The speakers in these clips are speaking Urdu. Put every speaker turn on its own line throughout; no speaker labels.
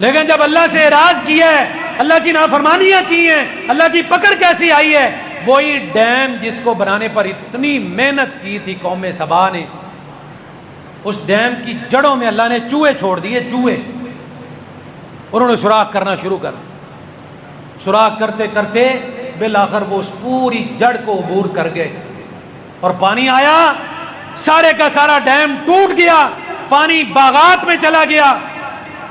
لیکن جب اللہ سے اعراض کیا ہے، اللہ کی نافرمانیاں کی ہیں، اللہ کی پکڑ کیسی آئی ہے، وہی ڈیم جس کو بنانے پر اتنی محنت کی تھی قوم سبا نے، اس ڈیم کی جڑوں میں اللہ نے چوہے چھوڑ دیے، چوہے، انہوں نے سوراخ کرنا شروع کر دیا۔ سوراخ کرتے کرتے بالآخر وہ اس پوری جڑ کو عبور کر گئے اور پانی آیا، سارے کا سارا ڈیم ٹوٹ گیا، پانی باغات میں چلا گیا۔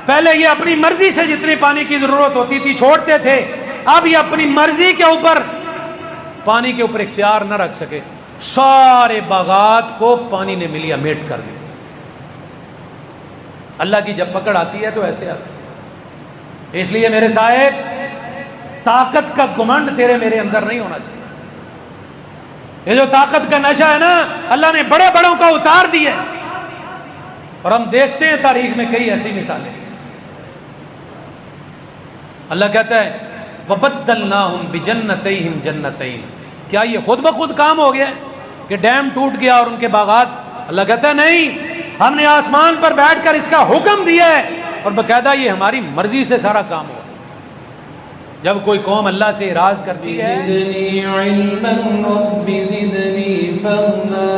پہلے یہ اپنی مرضی سے جتنی پانی کی ضرورت ہوتی تھی چھوڑتے تھے، اب یہ اپنی مرضی کے اوپر پانی کے اوپر اختیار نہ رکھ سکے، سارے باغات کو پانی نے ملیا میٹ کر دیا۔ اللہ کی جب پکڑ آتی ہے تو ایسے آتی ہے۔ اس لیے میرے صاحب، طاقت کا گمنڈ تیرے میرے اندر نہیں ہونا چاہیے۔ یہ جو طاقت کا نشہ ہے نا، اللہ نے بڑے بڑوں کو اتار دیا، اور ہم دیکھتے ہیں تاریخ میں کئی ایسی مثالیں۔ اللہ کہتا ہے وَبَدَّلْنَاهُمْ بِجَنَّتَيْهِمْ جَنَّتَيْنِ، کیا یہ خود بخود کام ہو گیا کہ ڈیم ٹوٹ گیا اور ان کے باغات؟ اللہ کہتا ہے نہیں، ہم نے آسمان پر بیٹھ کر اس کا حکم دیا ہے، اور باقاعدہ یہ ہماری مرضی سے سارا کام ہوا۔ جب کوئی قوم اللہ سے اعراض کرتی ہے،
زدنی علما رب زدنی فہما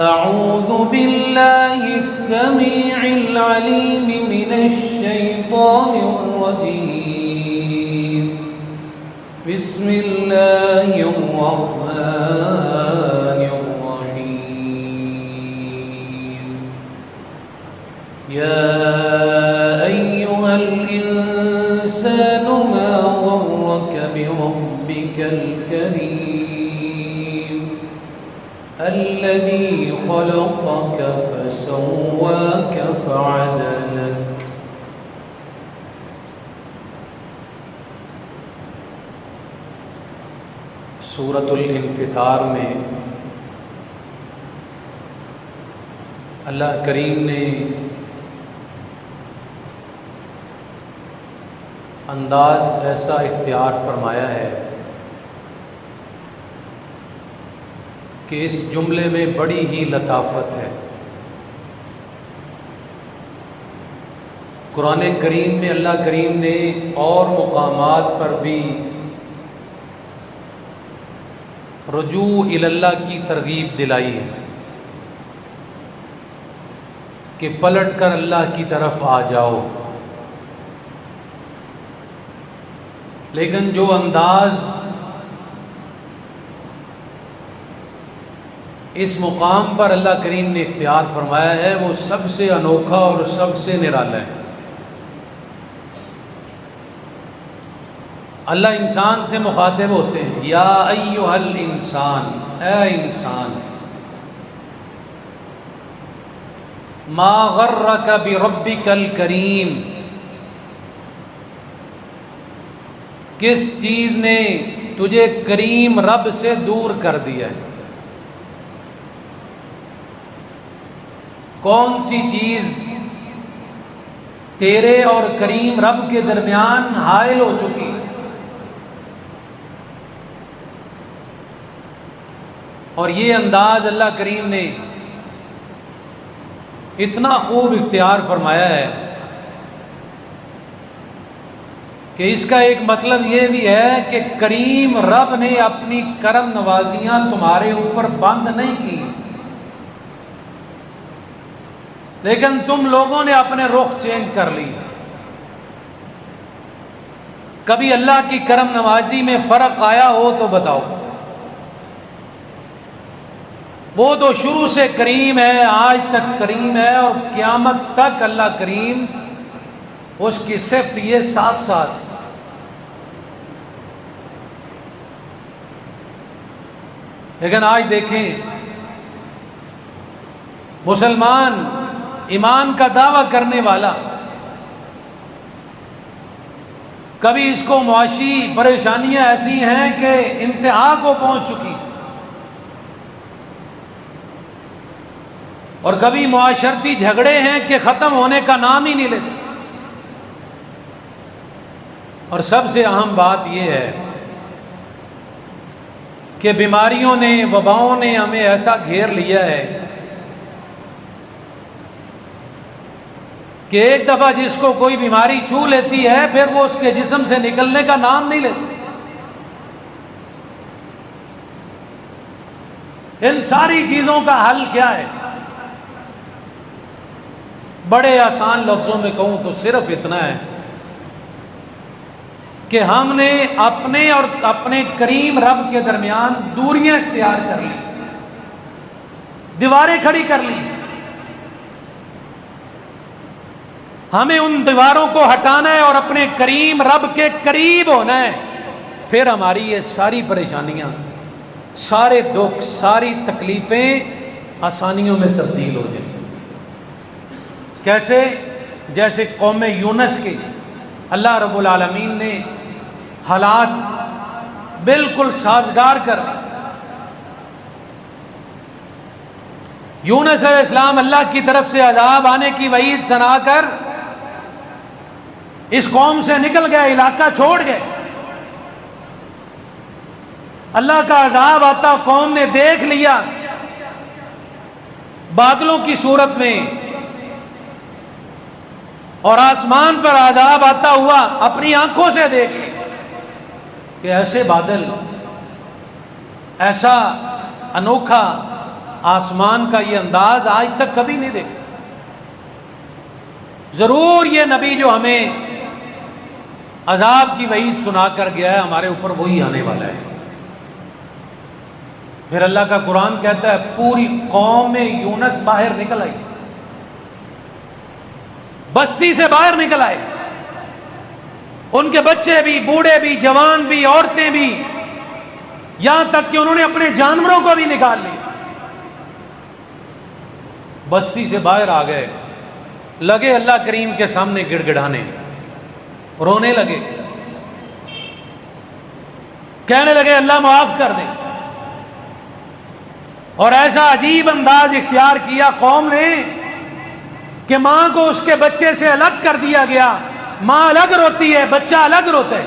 اعوذ باللہ السمیع العلیم من الشیطان الرجیم بسم اللہ الرحمن الرحیم یا أيها الإنسان ما غرك بربك الكريم الذي خلقك فسواك فعدلك
سورۃ الانفطار میں اللہ کریم نے انداز ایسا اختیار فرمایا ہے کہ اس جملے میں بڑی ہی لطافت ہے۔ قرآن کریم میں اللہ کریم نے اور مقامات پر بھی رجوع الی اللہ کی ترغیب دلائی ہے کہ پلٹ کر اللہ کی طرف آ جاؤ، لیکن جو انداز اس مقام پر اللہ کریم نے اختیار فرمایا ہے وہ سب سے انوکھا اور سب سے نرالا ہے۔ اللہ انسان سے مخاطب ہوتے ہیں، یا ایھا الانسان، اے انسان، ما غرک بربک الکریم، کس چیز نے تجھے کریم رب سے دور کر دیا ہے؟ کون سی چیز تیرے اور کریم رب کے درمیان حائل ہو چکی ہے؟ اور یہ انداز اللہ کریم نے اتنا خوب اختیار فرمایا ہے کہ اس کا ایک مطلب یہ بھی ہے کہ کریم رب نے اپنی کرم نوازیاں تمہارے اوپر بند نہیں کی، لیکن تم لوگوں نے اپنے رخ چینج کر لی۔ کبھی اللہ کی کرم نوازی میں فرق آیا ہو تو بتاؤ؟ وہ تو شروع سے کریم ہے، آج تک کریم ہے، اور قیامت تک اللہ کریم، اس کی صفت یہ ساتھ ساتھ۔ لیکن آج دیکھیں، مسلمان ایمان کا دعویٰ کرنے والا کبھی اس کو معاشی پریشانیاں ایسی ہیں کہ انتہا کو پہنچ چکی، اور کبھی معاشرتی جھگڑے ہیں کہ ختم ہونے کا نام ہی نہیں لیتے۔ اور سب سے اہم بات یہ ہے کہ بیماریوں نے، وباؤں نے ہمیں ایسا گھیر لیا ہے کہ ایک دفعہ جس کو کوئی بیماری چھو لیتی ہے پھر وہ اس کے جسم سے نکلنے کا نام نہیں لیتی۔ ان ساری چیزوں کا حل کیا ہے؟ بڑے آسان لفظوں میں کہوں تو صرف اتنا ہے کہ ہم نے اپنے اور اپنے کریم رب کے درمیان دوریاں اختیار کر لی، دیواریں کھڑی کر لی۔ ہمیں ان دیواروں کو ہٹانا ہے اور اپنے کریم رب کے قریب ہونا ہے، پھر ہماری یہ ساری پریشانیاں، سارے دکھ، ساری تکلیفیں آسانیوں میں تبدیل ہو جائیں۔ کیسے؟ جیسے قوم یونس کے اللہ رب العالمین نے حالات بالکل سازگار کر دی۔ یونس علیہ السلام اللہ کی طرف سے عذاب آنے کی وعید سنا کر اس قوم سے نکل گئے، علاقہ چھوڑ گئے۔ اللہ کا عذاب آتا قوم نے دیکھ لیا بادلوں کی صورت میں، اور آسمان پر عذاب آتا ہوا اپنی آنکھوں سے دیکھ لیا کہ ایسے بادل، ایسا انوکھا آسمان کا یہ انداز آج تک کبھی نہیں دیکھا۔ ضرور یہ نبی جو ہمیں عذاب کی وعید سنا کر گیا ہے ہمارے اوپر وہی آنے والا ہے۔ پھر اللہ کا قرآن کہتا ہے پوری قوم یونس باہر نکل آئی، بستی سے باہر نکل آئے، ان کے بچے بھی، بوڑھے بھی، جوان بھی، عورتیں بھی، یہاں تک کہ انہوں نے اپنے جانوروں کو بھی نکال لیا، بستی سے باہر آ گئے، لگے اللہ کریم کے سامنے گڑ گڑانے، رونے لگے، کہنے لگے اللہ معاف کر دے۔ اور ایسا عجیب انداز اختیار کیا قوم نے کہ ماں کو اس کے بچے سے الگ کر دیا گیا، ماں الگ روتی ہے، بچہ الگ روتا ہے،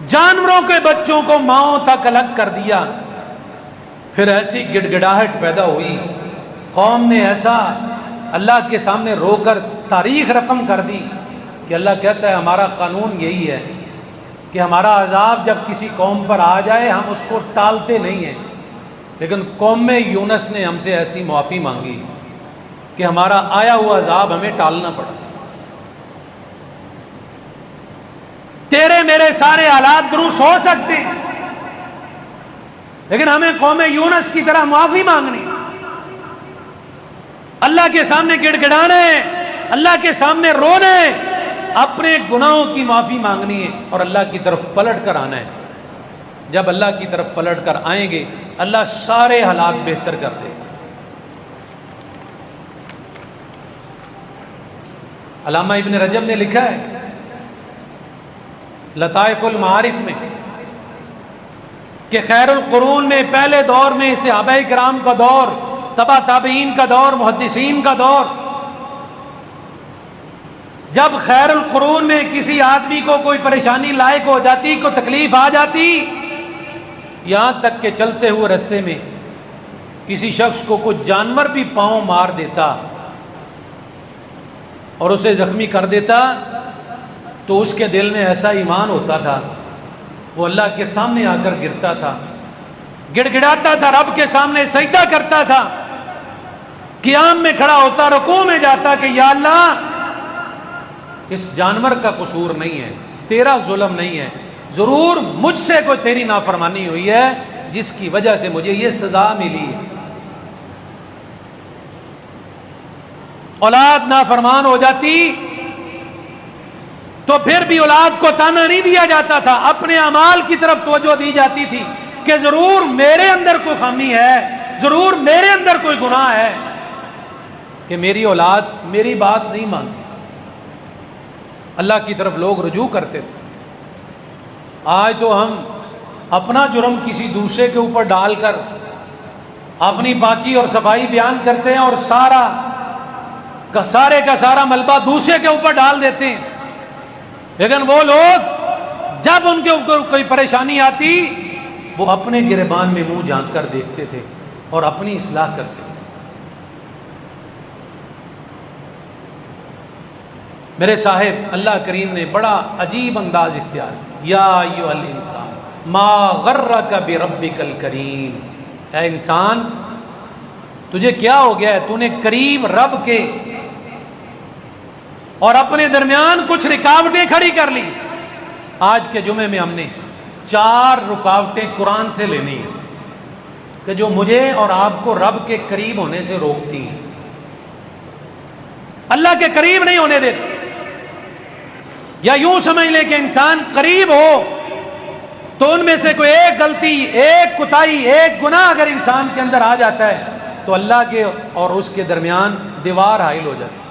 جانوروں کے بچوں کو ماؤں تک الگ کر دیا۔ پھر ایسی گڑ گڑاہٹ پیدا ہوئی، قوم نے ایسا اللہ کے سامنے رو کر تاریخ رقم کر دی کہ اللہ کہتا ہے ہمارا قانون یہی ہے کہ ہمارا عذاب جب کسی قوم پر آ جائے ہم اس کو ٹالتے نہیں ہیں، لیکن قوم یونس نے ہم سے ایسی معافی مانگی کہ ہمارا آیا ہوا عذاب ہمیں ٹالنا پڑا۔ تیرے میرے سارے حالات درست ہو سکتے ہیں، لیکن ہمیں قوم یونس کی طرح معافی مانگنی، اللہ کے سامنے گڑ گڑانا ہے، اللہ کے سامنے رونا ہے، اپنے گناہوں کی معافی مانگنی ہے اور اللہ کی طرف پلٹ کر آنا ہے۔ جب اللہ کی طرف پلٹ کر آئیں گے اللہ سارے حالات بہتر کر دے گا۔ علامہ ابن رجب نے لکھا ہے لطائف المعارف میں کہ خیر القرون میں پہلے دور میں صحابہ کرام کا دور، تبع تابعین کا دور، محدثین کا دور، جب خیر القرون میں کسی آدمی کو کوئی پریشانی لائق ہو جاتی، کوئی تکلیف آ جاتی، یہاں تک کہ چلتے ہوئے رستے میں کسی شخص کو کوئی جانور بھی پاؤں مار دیتا اور اسے زخمی کر دیتا تو اس کے دل میں ایسا ایمان ہوتا تھا، وہ اللہ کے سامنے آ کر گرتا تھا، گڑ گڑاتا تھا، رب کے سامنے سجدہ کرتا تھا، قیام میں کھڑا ہوتا، رکوع میں جاتا کہ یا اللہ اس جانور کا قصور نہیں ہے، تیرا ظلم نہیں ہے، ضرور مجھ سے کوئی تیری نافرمانی ہوئی ہے جس کی وجہ سے مجھے یہ سزا ملی ہے۔ اولاد نافرمان ہو جاتی تو پھر بھی اولاد کو تانا نہیں دیا جاتا تھا، اپنے اعمال کی طرف توجہ دی جاتی تھی کہ ضرور میرے اندر کوئی خامی ہے، ضرور میرے اندر کوئی گناہ ہے کہ میری اولاد میری بات نہیں مانتی۔ اللہ کی طرف لوگ رجوع کرتے تھے۔ آج تو ہم اپنا جرم کسی دوسرے کے اوپر ڈال کر اپنی پاکی اور صفائی بیان کرتے ہیں اور سارے کا سارا ملبہ دوسرے کے اوپر ڈال دیتے ہیں، لیکن وہ لوگ جب ان کے اوپر کوئی پریشانی آتی وہ اپنے گریبان میں منہ جھانک کر دیکھتے تھے اور اپنی اصلاح کرتے تھے۔ میرے صاحب اللہ کریم نے بڑا عجیب انداز اختیار کیا، یا ایھا الانسان ما غرک بربک الکریم، اے انسان تجھے کیا ہو گیا ہے، تو نے کریم رب کے اور اپنے درمیان کچھ رکاوٹیں کھڑی کر لی۔ آج کے جمعے میں ہم نے 4 رکاوٹیں قرآن سے لینی ہیں کہ جو مجھے اور آپ کو رب کے قریب ہونے سے روکتی ہیں، اللہ کے قریب نہیں ہونے دیتی۔ یا یوں سمجھ لیں کہ انسان قریب ہو تو ان میں سے کوئی ایک غلطی، ایک کوتاہی، ایک گناہ اگر انسان کے اندر آ جاتا ہے تو اللہ کے اور اس کے درمیان دیوار حائل ہو جاتی ہے۔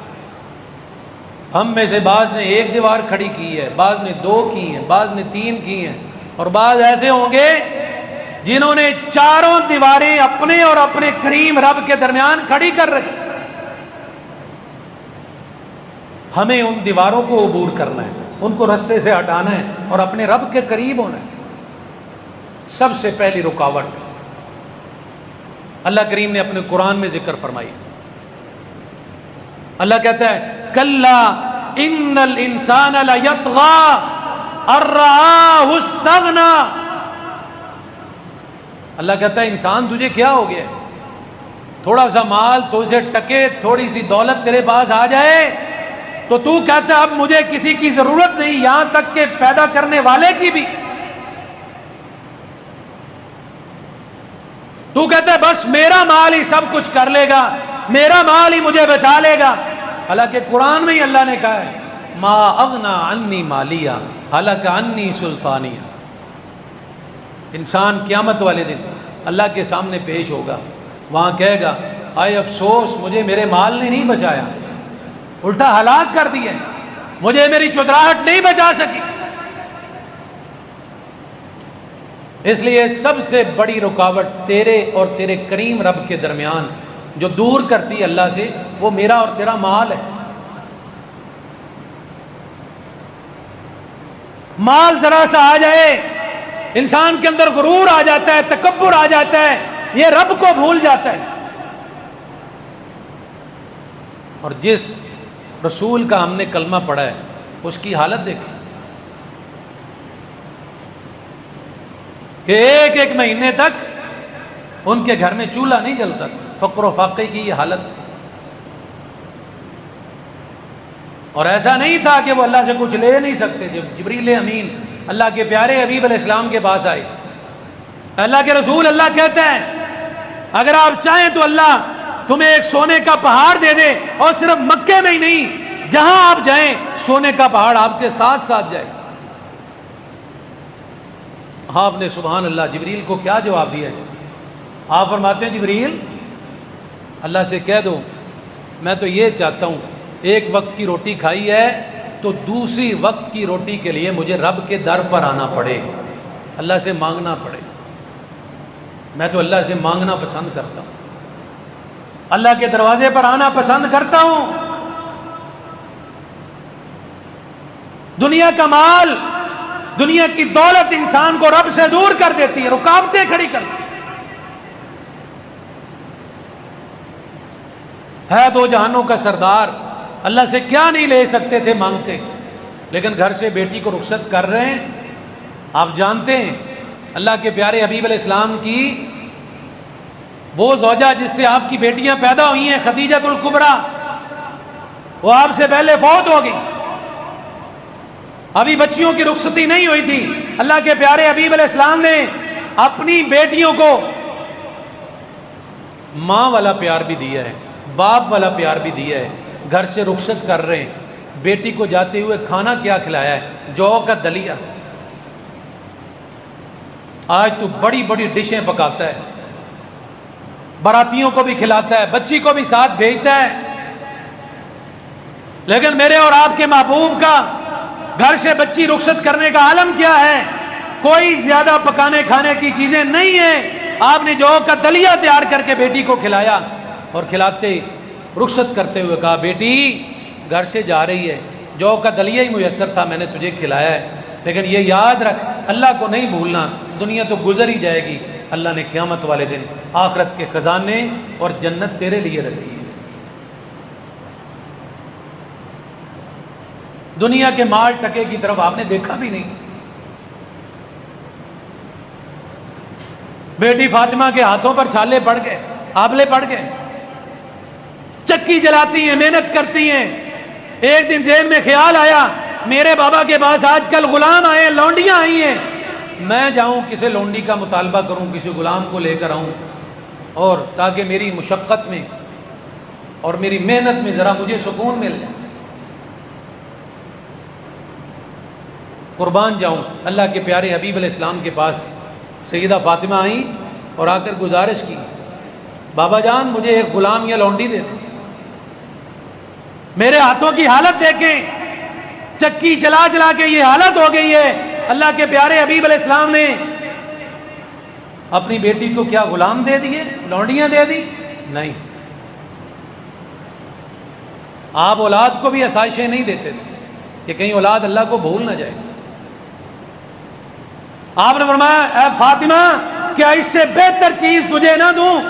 ہم میں سے بعض نے 1 دیوار کھڑی کی ہے، بعض نے 2 کی ہیں، بعض نے 3 کی ہیں، اور بعض ایسے ہوں گے جنہوں نے 4 دیواریں اپنے اور اپنے کریم رب کے درمیان کھڑی کر رکھی۔ ہمیں ان دیواروں کو عبور کرنا ہے، ان کو رستے سے ہٹانا ہے اور اپنے رب کے قریب ہونا ہے۔ سب سے پہلی رکاوٹ اللہ کریم نے اپنے قرآن میں ذکر فرمائی۔ اللہ کہتا ہے کلا ان الانسان لیطغی ان رآہ استغنی، اللہ کہتا ہے انسان تجھے کیا ہو گیا، تھوڑا سا مال تجھے ٹکے، تھوڑی سی دولت تیرے پاس آ جائے تو تو کہتا ہے اب مجھے کسی کی ضرورت نہیں، یہاں تک کہ پیدا کرنے والے کی بھی۔ تو کہتا ہے بس میرا مال ہی سب کچھ کر لے گا، میرا مال ہی مجھے بچا لے گا۔ حالانکہ قرآن میں ہی اللہ نے کہا ہے ما اغنی عنی مالیہ ہلک عنی سلطانیہ۔ انسان قیامت والے دن اللہ کے سامنے پیش ہوگا، وہاں کہے گا آئے افسوس مجھے میرے مال نے نہیں بچایا، الٹا ہلاک کر دیا، مجھے میری چودراہٹ نہیں بچا سکی۔ اس لیے سب سے بڑی رکاوٹ تیرے اور تیرے کریم رب کے درمیان جو دور کرتی ہے اللہ سے، وہ میرا اور تیرا مال ہے۔ مال ذرا سا آ جائے انسان کے اندر غرور آ جاتا ہے، تکبر آ جاتا ہے، یہ رب کو بھول جاتا ہے۔ اور جس رسول کا ہم نے کلمہ پڑھا ہے اس کی حالت دیکھیں کہ ایک مہینے تک ان کے گھر میں چولہا نہیں جلتا تھا، فقر و فاقے کی یہ حالت تھی۔ اور ایسا نہیں تھا کہ وہ اللہ سے کچھ لے نہیں سکتے تھے۔ جبریل امین اللہ کے پیارے حبیب علیہ السلام کے پاس آئے، اللہ کے رسول اللہ کہتا ہے اگر آپ چاہیں تو اللہ تمہیں ایک سونے کا پہاڑ دے دے، اور صرف مکے میں ہی نہیں جہاں آپ جائیں سونے کا پہاڑ آپ کے ساتھ ساتھ جائے۔ آپ نے سبحان اللہ جبریل کو کیا جواب دیا ہے؟ آپ فرماتے ہیں جبریل اللہ سے کہہ دو میں تو یہ چاہتا ہوں ایک وقت کی روٹی کھائی ہے تو دوسری وقت کی روٹی کے لیے مجھے رب کے در پر آنا پڑے، اللہ سے مانگنا پڑے۔ میں تو اللہ سے مانگنا پسند کرتا ہوں، اللہ کے دروازے پر آنا پسند کرتا ہوں۔ دنیا کا مال، دنیا کی دولت انسان کو رب سے دور کر دیتی ہے، رکاوٹیں کھڑی کرتی ہے۔ دو جہانوں کا سردار اللہ سے کیا نہیں لے سکتے تھے مانگتے، لیکن گھر سے بیٹی کو رخصت کر رہے ہیں۔ آپ جانتے ہیں اللہ کے پیارے حبیب علیہ السلام کی وہ زوجہ جس سے آپ کی بیٹیاں پیدا ہوئی ہیں خدیجہ الکبریٰ، وہ آپ سے پہلے فوت ہو گئی، ابھی بچیوں کی رخصتی نہیں ہوئی تھی۔ اللہ کے پیارے حبیب علیہ السلام نے اپنی بیٹیوں کو ماں والا پیار بھی دیا ہے، باپ والا پیار بھی دیا ہے۔ گھر سے رخصت کر رہے ہیں، بیٹی کو جاتے ہوئے کھانا کیا کھلایا ہے؟ جو کا دلیا۔ آج تو بڑی بڑی ڈشیں پکاتا ہے، براتیوں کو بھی کھلاتا ہے، بچی کو بھی ساتھ بھیجتا ہے، لیکن میرے اور آپ کے محبوب کا گھر سے بچی رخصت کرنے کا عالم کیا ہے؟ کوئی زیادہ پکانے کھانے کی چیزیں نہیں ہیں، آپ نے جو کا دلیا تیار کر کے بیٹی کو کھلایا، اور کھلاتے رخصت کرتے ہوئے کہا بیٹی گھر سے جا رہی ہے، جو کا دلیا ہی میسر تھا میں نے تجھے کھلایا ہے، لیکن یہ یاد رکھ اللہ کو نہیں بھولنا، دنیا تو گزر ہی جائے گی، اللہ نے قیامت والے دن آخرت کے خزانے اور جنت تیرے لیے رکھی ہے۔ دنیا کے مال ٹکے کی طرف آپ نے دیکھا بھی نہیں. بیٹی فاطمہ کے ہاتھوں پر چھالے پڑ گئے, آبلے پڑ گئے, چکی جلاتی ہیں, محنت کرتی ہیں. ایک دن ذہن میں خیال آیا میرے بابا کے پاس آج کل غلام آئے, لونڈیاں آئی ہیں, میں جاؤں کسی لونڈی کا مطالبہ کروں, کسی غلام کو لے کر آؤں, اور تاکہ میری مشقت میں اور میری محنت میں ذرا مجھے سکون مل جائے, قربان جاؤں. اللہ کے پیارے حبیب علیہ السلام کے پاس سیدہ فاطمہ آئیں اور آ کر گزارش کی, بابا جان مجھے ایک غلام یا لونڈی دے دیں, میرے ہاتھوں کی حالت دیکھیں, چکی چلا چلا کے یہ حالت ہو گئی ہے. اللہ کے پیارے حبیب علیہ السلام نے اپنی بیٹی کو کیا غلام دے دیے, لونڈیاں دے دی؟ نہیں. آپ اولاد کو بھی آسائشیں نہیں دیتے تھے کہ کہیں اولاد اللہ کو بھول نہ جائے. آپ نے فرمایا اے فاطمہ کیا اس سے بہتر چیز تجھے نہ دوں؟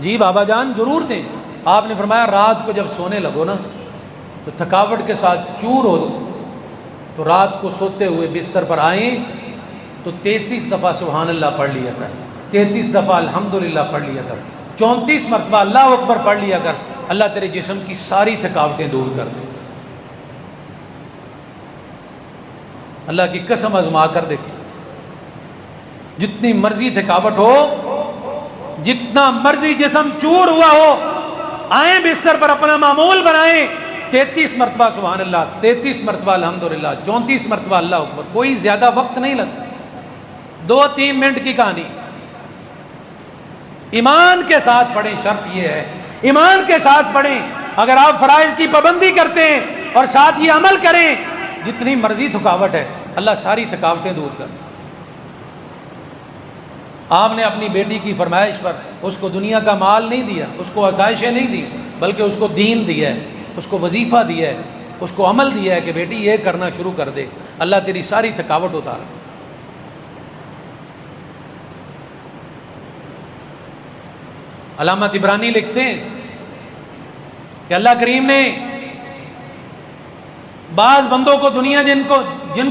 جی بابا جان ضرور دیں. آپ نے فرمایا رات کو جب سونے لگو نا تو تھکاوٹ کے ساتھ چور ہو تو رات کو سوتے ہوئے بستر پر آئیں تو 33 دفعہ سبحان اللہ پڑھ لیا کر, 33 دفعہ الحمدللہ پڑھ لیا کر, 34 مرتبہ اللہ اکبر پڑھ لیا کر. اللہ تیرے جسم کی ساری تھکاوٹیں دور کر دے. اللہ کی قسم آزما کر دیکھیں, جتنی مرضی تھکاوٹ ہو, جتنا مرضی جسم چور ہوا ہو, آئیں بستر پر اپنا معمول بنائیں, 33 مرتبہ سبحان اللہ, 33 مرتبہ الحمدللہ, 34 مرتبہ اللہ اکبر. کوئی زیادہ وقت نہیں لگتا, 2-3 منٹ کی کہانی. ایمان کے ساتھ پڑھیں, شرط یہ ہے ایمان کے ساتھ پڑھیں. اگر آپ فرائض کی پابندی کرتے ہیں اور ساتھ یہ عمل کریں, جتنی مرضی تھکاوٹ ہے اللہ ساری تھکاوٹیں دور کر دے. آپ نے اپنی بیٹی کی فرمائش پر اس کو دنیا کا مال نہیں دیا, اس کو آسائشیں نہیں دی, بلکہ اس کو دین دیا ہے, اس کو وظیفہ دیا ہے, اس کو عمل دیا ہے کہ بیٹی یہ کرنا شروع کر دے, اللہ تیری ساری تھکاوٹ اتار دے. علامہ طبرانی لکھتے ہیں کہ اللہ کریم نے بعض بندوں کو دنیا جن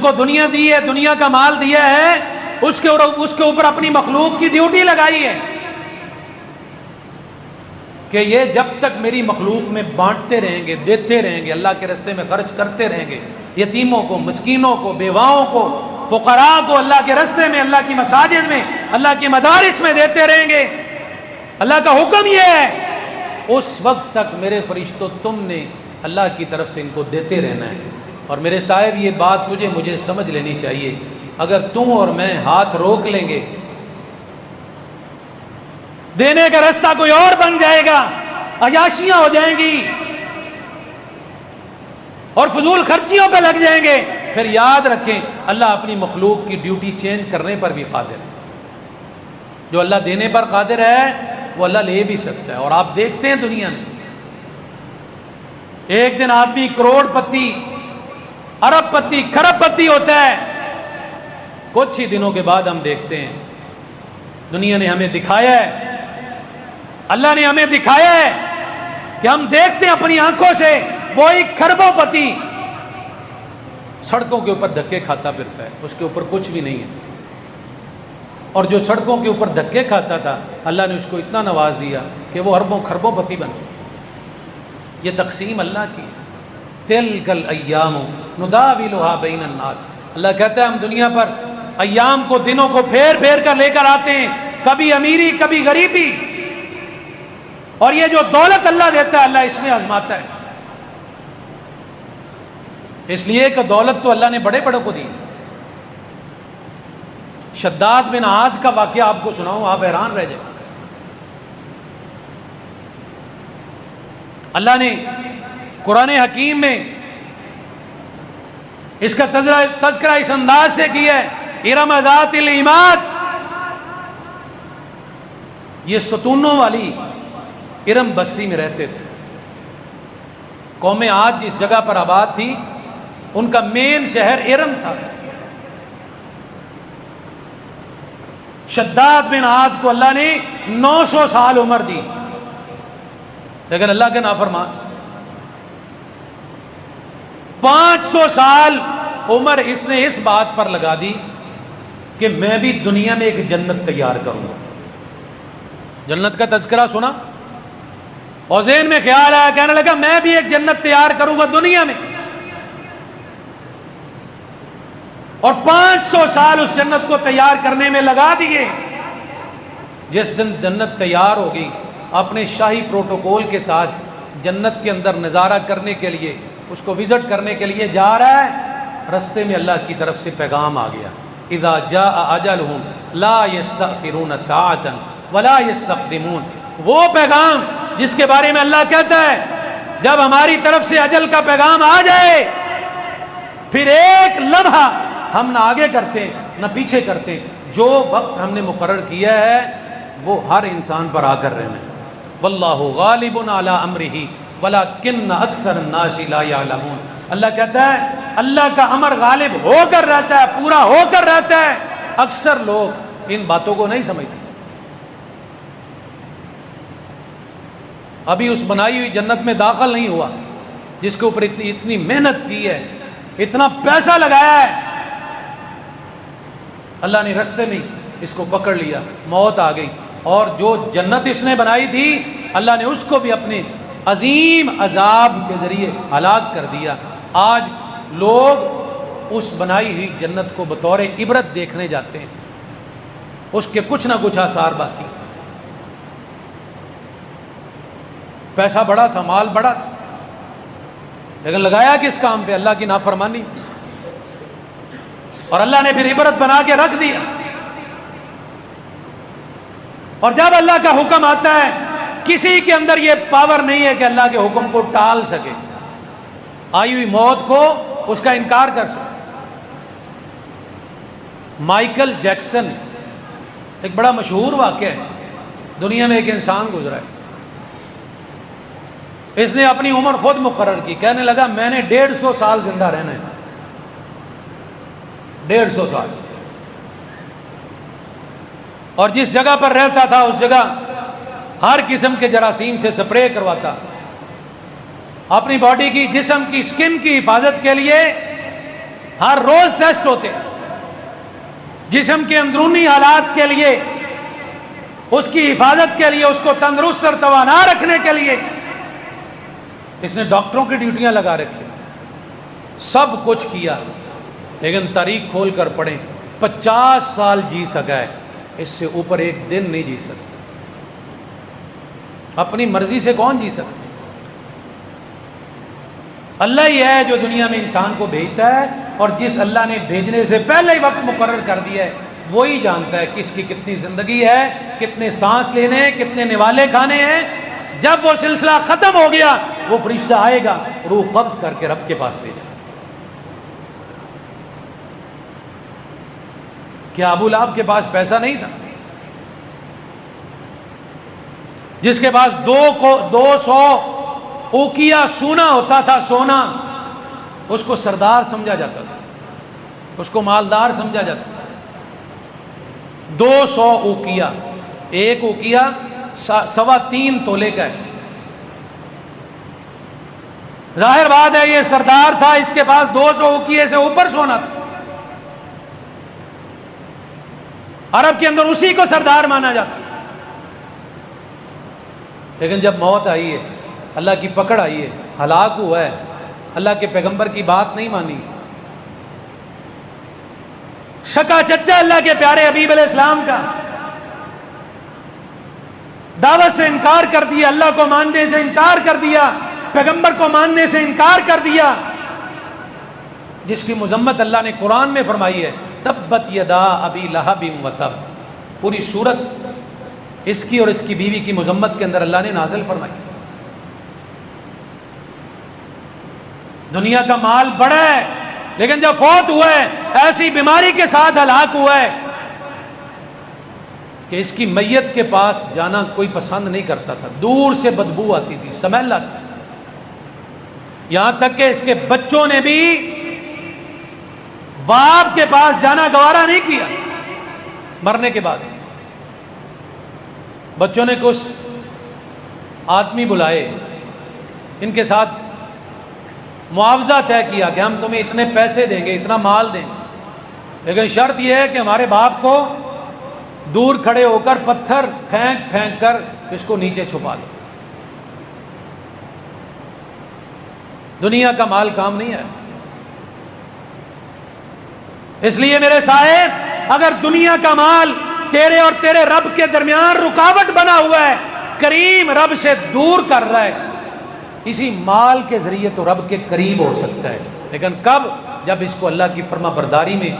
کو دنیا دی ہے, دنیا کا مال دیا ہے, اس کے اوپر اپنی مخلوق کی ڈیوٹی لگائی ہے کہ یہ جب تک میری مخلوق میں بانٹتے رہیں گے, دیتے رہیں گے, اللہ کے راستے میں خرچ کرتے رہیں گے, یتیموں کو, مسکینوں کو, بیواؤں کو, فقراء کو اللہ کے راستے میں, اللہ کی مساجد میں, اللہ کی مدارس میں دیتے رہیں گے. اللہ کا حکم یہ ہے اس وقت تک میرے فرشتوں تم نے اللہ کی طرف سے ان کو دیتے رہنا ہے. اور میرے صاحب یہ بات مجھے سمجھ لینی چاہیے, اگر تم اور میں ہاتھ روک لیں گے, دینے کا راستہ کوئی اور بن جائے گا, عیاشیاں ہو جائیں گی اور فضول خرچیوں پہ لگ جائیں گے, پھر یاد رکھیں اللہ اپنی مخلوق کی ڈیوٹی چینج کرنے پر بھی قادر ہے. جو اللہ دینے پر قادر ہے وہ اللہ لے بھی سکتا ہے. اور آپ دیکھتے ہیں دنیا میں ایک دن آدمی کروڑ پتی, ارب پتی, کھرب پتی ہوتا ہے, کچھ ہی دنوں کے بعد ہم دیکھتے ہیں دنیا نے ہمیں دکھایا ہے, اللہ نے ہمیں دکھایا ہے کہ ہم دیکھتے ہیں اپنی آنکھوں سے وہی کھربوں پتی سڑکوں کے اوپر دھکے کھاتا پھرتا ہے, اس کے اوپر کچھ بھی نہیں ہے. اور جو سڑکوں کے اوپر دھکے کھاتا تھا اللہ نے اس کو اتنا نواز دیا کہ وہ اربوں کھربوں پتی بن گیا. یہ تقسیم اللہ کی ہے. تلک الایام نداولها بین الناس. اللہ کہتا ہے ہم دنیا پر ایام کو, دنوں کو پھیر پھیر کر لے کر آتے ہیں, کبھی امیری کبھی غریبی, اور یہ جو دولت اللہ دیتا ہے اللہ اس میں آزماتا ہے. اس لیے کہ دولت تو اللہ نے بڑے بڑوں کو دی. شداد بن عاد کا واقعہ آپ کو سناؤں, آپ حیران رہ جائیں. اللہ نے قرآن حکیم میں اس کا تذکرہ اس انداز سے کیا ہے, ارم ذات العماد, یہ ستونوں والی ارم بستی میں رہتے تھے. قوم عاد جس جگہ پر آباد تھی ان کا مین شہر ارم تھا. شداد بن عاد کو اللہ نے 900 سال عمر دی, لیکن اللہ کے نافرمان 500 سال عمر اس نے اس بات پر لگا دی کہ میں بھی دنیا میں ایک جنت تیار کروں گا. جنت کا تذکرہ سنا اور ذہن میں خیال آیا, کہنے لگا میں بھی ایک جنت تیار کروں گا دنیا میں. اور 500 سال اس جنت کو تیار کرنے میں لگا دیے. جس دن جنت تیار ہوگی, اپنے شاہی پروٹوکول کے ساتھ جنت کے اندر نظارہ کرنے کے لیے, اس کو وزٹ کرنے کے لیے جا رہا ہے. رستے میں اللہ کی طرف سے پیغام آ گیا, اذا جاء اجلهم لا يستأخرون ساعة ولا يستقدمون. وہ پیغام جس کے بارے میں اللہ کہتا ہے جب ہماری طرف سے اجل کا پیغام آ جائے پھر ایک لمحہ ہم نہ آگے کرتے نہ پیچھے کرتے. جو وقت ہم نے مقرر کیا ہے وہ ہر انسان پر آ کر رہنا ہے. واللہ غالب علی امرہ ولکن اکثر الناس لا یعلمون. اللہ کہتا ہے اللہ کا امر غالب ہو کر رہتا ہے, پورا ہو کر رہتا ہے, اکثر لوگ ان باتوں کو نہیں سمجھتے. ابھی اس بنائی ہوئی جنت میں داخل نہیں ہوا جس کے اوپر اتنی محنت کی ہے, اتنا پیسہ لگایا ہے. اللہ نے رستے میں اس کو پکڑ لیا, موت آ گئی, اور جو جنت اس نے بنائی تھی اللہ نے اس کو بھی اپنے عظیم عذاب کے ذریعے ہلاک کر دیا. آج لوگ اس بنائی ہوئی جنت کو بطور عبرت دیکھنے جاتے ہیں, اس کے کچھ نہ کچھ آثار باقی. پیسہ بڑا تھا, مال بڑا تھا, لیکن لگایا کس کام پہ؟ اللہ کی نافرمانی. اور اللہ نے پھر عبرت بنا کے رکھ دیا. اور جب اللہ کا حکم آتا ہے کسی کے اندر یہ پاور نہیں ہے کہ اللہ کے حکم کو ٹال سکے, آئی ہوئی موت کو اس کا انکار کر سکے. مائیکل جیکسن ایک بڑا مشہور واقعہ ہے, دنیا میں ایک انسان گزرا ہے. اس نے اپنی عمر خود مقرر کی, کہنے لگا میں نے 150 سال زندہ رہنا ہے. 150 سال. اور جس جگہ پر رہتا تھا اس جگہ ہر قسم کے جراثیم سے سپرے کرواتا. اپنی باڈی کی, جسم کی, سکن کی حفاظت کے لیے ہر روز ٹیسٹ ہوتے. جسم کے اندرونی حالات کے لیے, اس کی حفاظت کے لیے, اس کو تندرست اور توانا رکھنے کے لیے اس نے ڈاکٹروں کی ڈیوٹیاں لگا رکھی. سب کچھ کیا, لیکن تاریخ کھول کر پڑھیں 50 سال جی سکا ہے, اس سے اوپر ایک دن نہیں جی سکتا. اپنی مرضی سے کون جی سکتا؟ اللہ ہی ہے جو دنیا میں انسان کو بھیجتا ہے, اور جس اللہ نے بھیجنے سے پہلے ہی وقت مقرر کر دیا ہے وہی جانتا ہے کس کی کتنی زندگی ہے, کتنے سانس لینے ہیں, کتنے نوالے کھانے ہیں. جب وہ سلسلہ ختم ہو گیا وہ فرشتہ آئے گا, روح قبض کر کے رب کے پاس لے جائے. کیا ابو لہب کے پاس پیسہ نہیں تھا؟ جس کے پاس 200 اوکیا سونا ہوتا تھا, سونا, اس کو سردار سمجھا جاتا تھا, اس کو مالدار سمجھا جاتا تھا. 200 اوکیا, ایک اوکیا 3.25 تولے کا ہے. ظاہر بات ہے یہ سردار تھا, اس کے پاس 200 اوکیے سے اوپر سونا تھا. عرب کے اندر اسی کو سردار مانا جاتا. لیکن جب موت آئی ہے, اللہ کی پکڑ آئی ہے, ہلاک ہوا ہے, اللہ کے پیغمبر کی بات نہیں مانی, شکا چچا اللہ کے پیارے حبیب علیہ السلام کا دعوت سے انکار کر دیا, اللہ کو ماننے سے انکار کر دیا, پیغمبر کو ماننے سے انکار کر دیا, جس کی مذمت اللہ نے قرآن میں فرمائی ہے, تبت یدا ابی لہب وتب. پوری سورت اس کی اور اس کی بیوی کی مذمت کے اندر اللہ نے نازل فرمائی. دنیا کا مال بڑا ہے, لیکن جب فوت ہوا ہے ایسی بیماری کے ساتھ ہلاک ہوا ہے کہ اس کی میت کے پاس جانا کوئی پسند نہیں کرتا تھا, دور سے بدبو آتی تھی, سمیل آتی. یہاں تک کہ اس کے بچوں نے بھی باپ کے پاس جانا گوارا نہیں کیا. مرنے کے بعد بچوں نے کچھ آدمی بلائے, ان کے ساتھ معاوضہ طے کیا کہ ہم تمہیں اتنے پیسے دیں گے، اتنا مال دیں گے، لیکن شرط یہ ہے کہ ہمارے باپ کو دور کھڑے ہو کر پتھر پھینک پھینک کر اس کو نیچے چھپا دو۔ دنیا کا مال کام نہیں ہے۔ اس لیے میرے صاحب، اگر دنیا کا مال تیرے اور تیرے رب کے درمیان رکاوٹ بنا ہوا ہے، کریم رب سے دور کر رہا ہے، اسی مال کے ذریعے تو رب کے قریب ہو سکتا ہے، لیکن کب؟ جب اس کو اللہ کی فرما برداری میں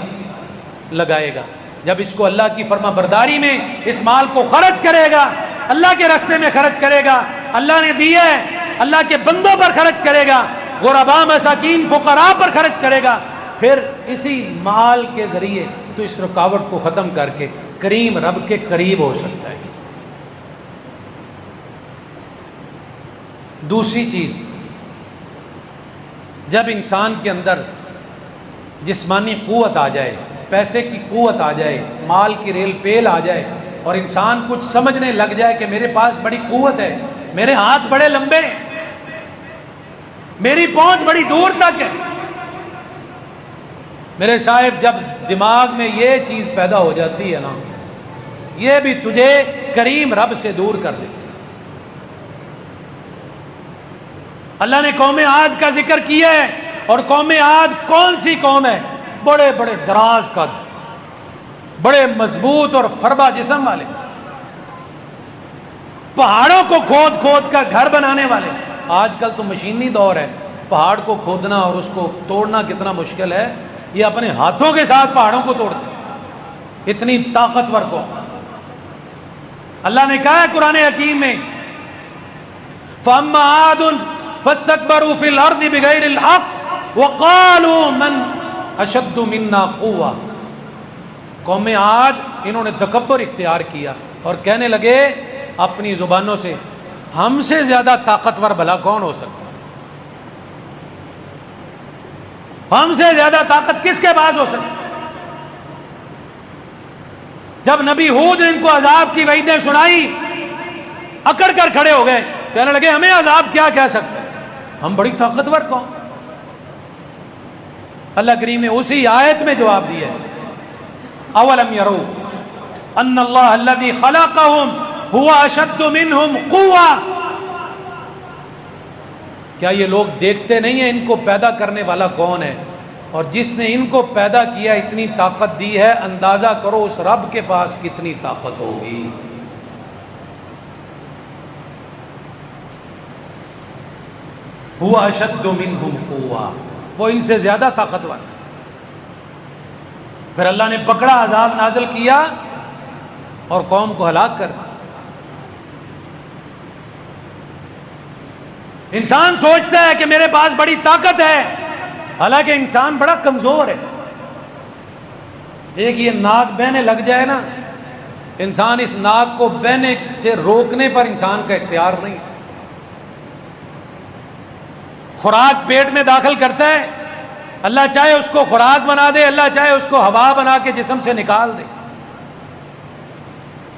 لگائے گا، جب اس کو اللہ کی فرما برداری میں اس مال کو خرچ کرے گا، اللہ کے راستے میں خرچ کرے گا، اللہ نے دیا ہے اللہ کے بندوں پر خرچ کرے گا، غرباء مساکین فقراء پر خرچ کرے گا، پھر اسی مال کے ذریعے تو اس رکاوٹ کو ختم کر کے کریم رب کے قریب ہو سکتا ہے۔ دوسری چیز، جب انسان کے اندر جسمانی قوت آ جائے، پیسے کی قوت آ جائے، مال کی ریل پیل آ جائے، اور انسان کچھ سمجھنے لگ جائے کہ میرے پاس بڑی قوت ہے، میرے ہاتھ بڑے لمبے ہیں، میری پہنچ بڑی دور تک ہے، میرے صاحب جب دماغ میں یہ چیز پیدا ہو جاتی ہے نا، یہ بھی تجھے کریم رب سے دور کر دیتی ہے۔ اللہ نے قوم عاد کا ذکر کیا ہے، اور قوم عاد کون سی قوم ہے؟ بڑے بڑے دراز قد، بڑے مضبوط اور فربا جسم والے، پہاڑوں کو کھود کھود کر گھر بنانے والے۔ آج کل تو مشینی دور ہے، پہاڑ کو کھودنا اور اس کو توڑنا کتنا مشکل ہے، یہ اپنے ہاتھوں کے ساتھ پہاڑوں کو توڑتے ہیں، اتنی طاقتور کو۔ اللہ نے کہا ہے قرآن حکیم میں، فَأَمَّا عَادٌ فَاسْتَكْبَرُوا فِي الْأَرْضِ بِغَيْرِ الْحَقِّ وَقَالُوا مَنْ أَشَدُّ مِنَّا قُوَّةً۔ قوم عاد انہوں نے تکبر اختیار کیا اور کہنے لگے اپنی زبانوں سے، ہم سے زیادہ طاقتور بھلا کون ہو سکتا ہے؟ ہم سے زیادہ طاقت کس کے پاس ہو سکتی؟ جب نبی ہود نے ان کو عذاب کی وعیدیں سنائی، اکڑ کر کھڑے ہو گئے، کہنے لگے ہمیں عذاب کیا کہہ سکتے ہیں، ہم بڑی طاقتور کون؟ اللہ کریم نے اسی آیت میں جواب دیا ہے، اولم یرو ان اللہ الذی خلقہم هو اشد منہم قوہ۔ کیا یہ لوگ دیکھتے نہیں ہیں ان کو پیدا کرنے والا کون ہے، اور جس نے ان کو پیدا کیا اتنی طاقت دی ہے، اندازہ کرو اس رب کے پاس کتنی طاقت ہوگی۔ هو اشد منہم قوہ، وہ ان سے زیادہ طاقتور۔ پھر اللہ نے پکڑا، عذاب نازل کیا اور قوم کو ہلاک کر دیا۔ انسان سوچتا ہے کہ میرے پاس بڑی طاقت ہے، حالانکہ انسان بڑا کمزور ہے۔ ایک یہ ناک بہنے لگ جائے نا، انسان اس ناک کو بہنے سے روکنے پر انسان کا اختیار نہیں۔ خوراک پیٹ میں داخل کرتا ہے، اللہ چاہے اس کو خوراک بنا دے، اللہ چاہے اس کو ہوا بنا کے جسم سے نکال دے۔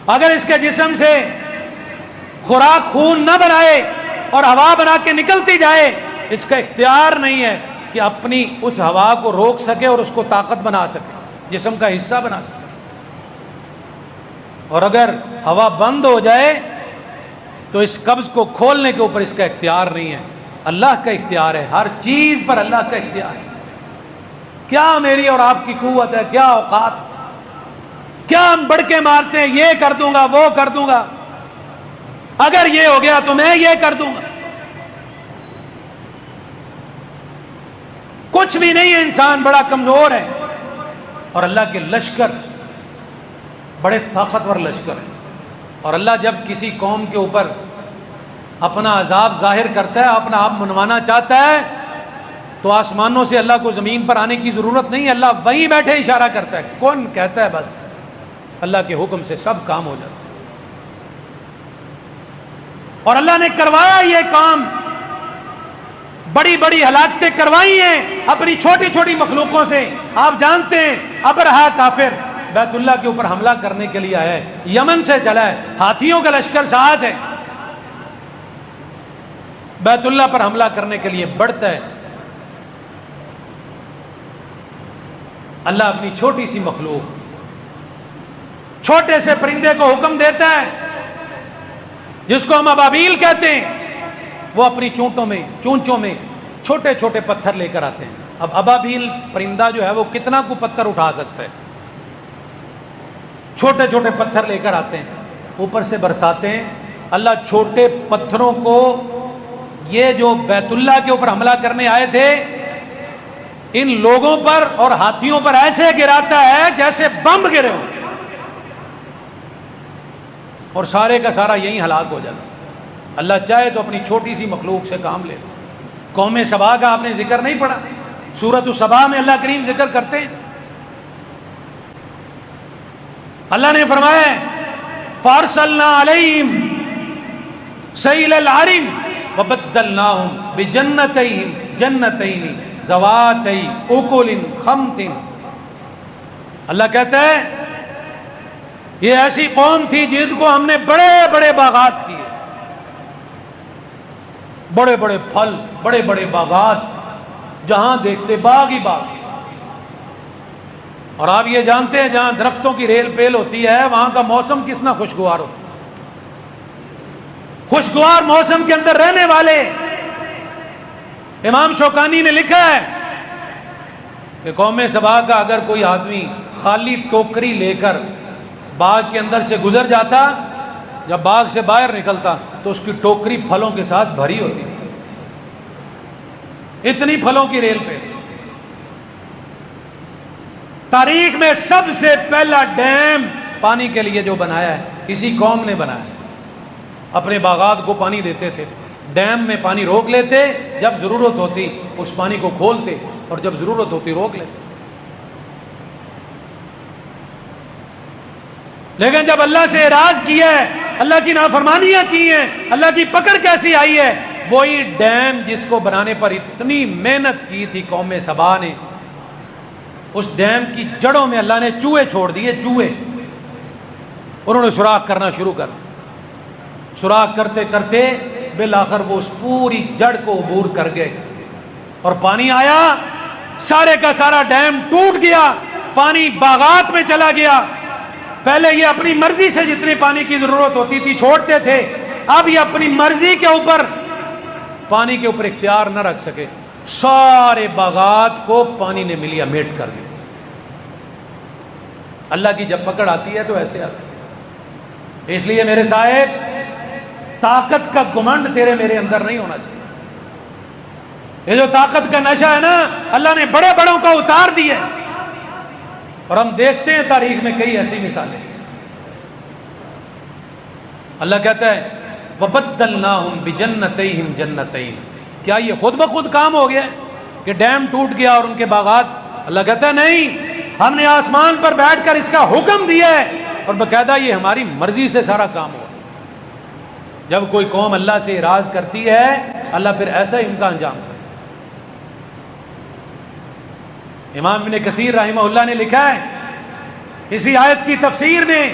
اگر اس کے جسم سے خوراک خون نہ بنائے اور ہوا بنا کے نکلتی جائے، اس کا اختیار نہیں ہے کہ اپنی اس ہوا کو روک سکے اور اس کو طاقت بنا سکے، جسم کا حصہ بنا سکے۔ اور اگر ہوا بند ہو جائے تو اس قبض کو کھولنے کے اوپر اس کا اختیار نہیں ہے، اللہ کا اختیار ہے، ہر چیز پر اللہ کا اختیار ہے۔ کیا میری اور آپ کی قوت ہے، کیا اوقات، کیا ہم بڑھ کے مارتے ہیں، یہ کر دوں گا وہ کر دوں گا، اگر یہ ہو گیا تو میں یہ کر دوں گا۔ کچھ بھی نہیں ہے، انسان بڑا کمزور ہے، اور اللہ کے لشکر بڑے طاقتور لشکر ہیں۔ اور اللہ جب کسی قوم کے اوپر اپنا عذاب ظاہر کرتا ہے، اپنا آپ منوانا چاہتا ہے، تو آسمانوں سے اللہ کو زمین پر آنے کی ضرورت نہیں ہے، اللہ وہیں بیٹھے اشارہ کرتا ہے، کون کہتا ہے، بس اللہ کے حکم سے سب کام ہو جاتا ہے۔ اور اللہ نے کروایا یہ کام، بڑی بڑی ہلاکتیں کروائی ہیں اپنی چھوٹی چھوٹی مخلوقوں سے۔ آپ جانتے ہیں ابرہا کافر بیت اللہ کے اوپر حملہ کرنے کے لیے آیا ہے، یمن سے چلا ہے، ہاتھیوں کا لشکر ساتھ ہے، بیت اللہ پر حملہ کرنے کے لیے بڑھتا ہے، اللہ اپنی چھوٹی سی مخلوق، چھوٹے سے پرندے کو حکم دیتا ہے جس کو ہم ابابیل کہتے ہیں، وہ اپنی چونچوں میں چھوٹے چھوٹے پتھر لے کر آتے ہیں۔ اب ابابیل پرندہ جو ہے وہ کتنا کو پتھر اٹھا سکتا ہے؟ چھوٹے چھوٹے پتھر لے کر آتے ہیں، اوپر سے برساتے ہیں۔ اللہ چھوٹے پتھروں کو، یہ جو بیت اللہ کے اوپر حملہ کرنے آئے تھے، ان لوگوں پر اور ہاتھیوں پر ایسے گراتا ہے جیسے بم گرے ہوں، اور سارے کا سارا یہیں ہلاک ہو جاتا ہے۔ اللہ چاہے تو اپنی چھوٹی سی مخلوق سے کام لے۔ قوم سبا کا آپ نے ذکر نہیں پڑھا؟ سورۃ السبا میں اللہ کریم ذکر کرتے ہیں، اللہ نے فرمایا فارسلنا علیہم سیل العرم وبدلناہم بجنتین جنتین ذواتئی اکل خمط۔ اللہ کہتا ہے یہ ایسی قوم تھی جن کو ہم نے بڑے بڑے باغات کیے، بڑے بڑے پھل، بڑے بڑے باغات، جہاں دیکھتے باغ ہی باغ۔ اور آپ یہ جانتے ہیں جہاں درختوں کی ریل پیل ہوتی ہے وہاں کا موسم کتنا خوشگوار ہوتا ہے۔ خوشگوار موسم کے اندر رہنے والے، امام شوکانی نے لکھا ہے کہ قوم سبا کا اگر کوئی آدمی خالی ٹوکری لے کر باغ کے اندر سے گزر جاتا، جب باغ سے باہر نکلتا تو اس کی ٹوکری پھلوں کے ساتھ بھری ہوتی، اتنی پھلوں کی ریل پہ۔ تاریخ میں سب سے پہلا ڈیم پانی کے لیے جو بنایا ہے اسی قوم نے بنایا، اپنے باغات کو پانی دیتے تھے، ڈیم میں پانی روک لیتے، جب ضرورت ہوتی اس پانی کو کھولتے اور جب ضرورت ہوتی روک لیتے۔ لیکن جب اللہ سے اعراض کیا ہے، اللہ کی نافرمانیاں کی ہیں، اللہ کی پکڑ کیسی آئی ہے، وہی ڈیم جس کو بنانے پر اتنی محنت کی تھی قوم سبا نے، اس ڈیم کی جڑوں میں اللہ نے چوہے چھوڑ دیے، چوہے، انہوں نے سوراخ کرنا شروع کر دیا۔ سوراخ کرتے کرتے بالآخر وہ اس پوری جڑ کو عبور کر گئے اور پانی آیا، سارے کا سارا ڈیم ٹوٹ گیا، پانی باغات میں چلا گیا۔ پہلے یہ اپنی مرضی سے جتنے پانی کی ضرورت ہوتی تھی چھوڑتے تھے، اب یہ اپنی مرضی کے اوپر پانی کے اوپر اختیار نہ رکھ سکے، سارے باغات کو پانی نے ملیا میٹ کر دیا۔ اللہ کی جب پکڑ آتی ہے تو ایسے آتی ہے۔ اس لیے میرے صاحب، طاقت کا گمنڈ تیرے میرے اندر نہیں ہونا چاہیے۔ یہ جو طاقت کا نشہ ہے نا، اللہ نے بڑے بڑوں کو اتار دیا، اور ہم دیکھتے ہیں تاریخ میں کئی ایسی مثالیں۔ اللہ کہتا ہے وَبَدَّلْنَاهُمْ بِجَنَّتَيْهِمْ جَنَّتَيْنِ، کیا یہ خود بخود کام ہو گیا کہ ڈیم ٹوٹ گیا اور ان کے باغات؟ اللہ کہتا ہے نہیں، ہم نے آسمان پر بیٹھ کر اس کا حکم دیا ہے اور باقاعدہ یہ ہماری مرضی سے سارا کام ہوا۔ جب کوئی قوم اللہ سے اعراض کرتی ہے، اللہ پھر ایسا ہی ان کا انجام کرتا ہے۔ امام ابن کثیر رحمہ اللہ نے لکھا ہے اسی آیت کی تفسیر میں،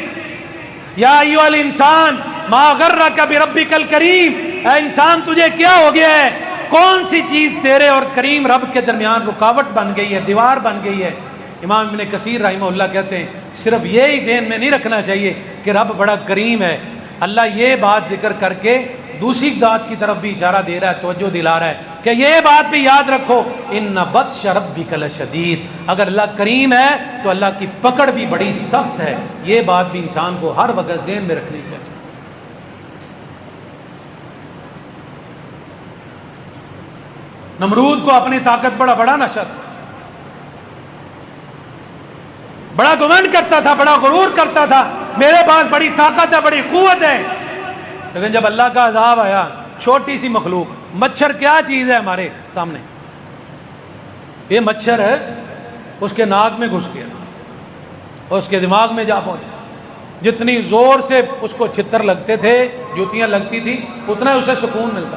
یا ایھا الانسان ما غرک بربک الکریم، اے انسان تجھے کیا ہو گیا ہے؟ کون سی چیز تیرے اور کریم رب کے درمیان رکاوٹ بن گئی ہے، دیوار بن گئی ہے؟ امام ابن کثیر رحمہ اللہ کہتے ہیں صرف یہی ذہن میں نہیں رکھنا چاہیے کہ رب بڑا کریم ہے، اللہ یہ بات ذکر کر کے دوسری بات کی طرف بھی اشارہ دے رہا ہے، توجہ دلا رہا ہے کہ یہ بات بھی یاد رکھو، ان بطش ربک لشدید، اگر اللہ کریم ہے تو اللہ کی پکڑ بھی بڑی سخت ہے۔ یہ بات بھی انسان کو ہر وقت ذہن میں رکھنی چاہیے۔ نمرود کو اپنی طاقت بڑا نشہ تھا، بڑا گمنڈ کرتا تھا، بڑا غرور کرتا تھا، میرے پاس بڑی طاقت ہے، بڑی قوت ہے۔ لیکن جب اللہ کا عذاب آیا، چھوٹی سی مخلوق، مچھر کیا چیز ہے ہمارے سامنے، یہ مچھر ہے، اس کے ناک میں گھس گیا اور اس کے دماغ میں جا پہنچا۔ جتنی زور سے اس کو چھتر لگتے تھے، جوتیاں لگتی تھی، اتنا اسے سکون ملتا۔